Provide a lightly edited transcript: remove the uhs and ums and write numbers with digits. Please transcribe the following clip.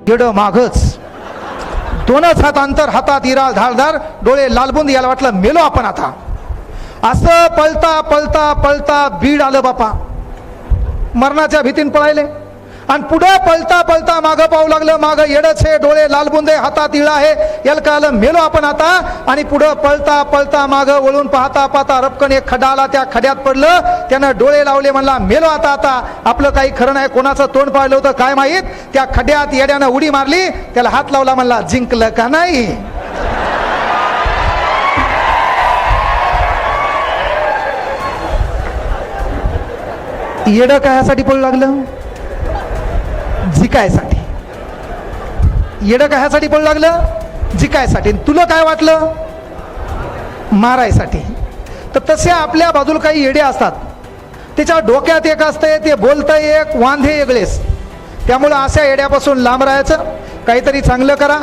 येड मागच, दोनच हात अंतर, हातात इरा धारधार, डोळे लालबुंद. याला वाटलं मेलो आपण आता. असं पळता पळता पळता बीड आलं बापा. मरणाच्या भीतीन पळायले आणि पुढे पळता पळता मागं पाहू लागलं. मागं येडच आहे, डोळे लालबुंदे, हातात इळा आहे. याला कळलं मेलो आपण आता. आणि पुढे पळता पळता मागं वळून पाहता पाहता रपकन एक खड्डा आला, त्या खड्ड्यात पडलं. त्यानं डोळे लावले, म्हणला मेलो आता. आता आपलं काही खरं नाही. कोणाचं तोंड पाहिलं होतं काय माहीत. त्या खड्ड्यात येड्यानं उडी मारली, त्याला हात लावला, म्हणला जिंकलं का नाही. येडं कायासाठी पळू लागलं, जिकायसाठी. येडं कायासाठी पळू लागलं, जिकायसाठी. तुला काय वाटलं, मारायसाठी. तर तसे आपल्या बाजूला काही येडे असतात. त्याच्या डोक्यात एक असते, ते बोलतंय एक, वांधे वेगळेच. त्यामुळं अशा येड्यापासून लांब राहायचं. काहीतरी चांगलं करा.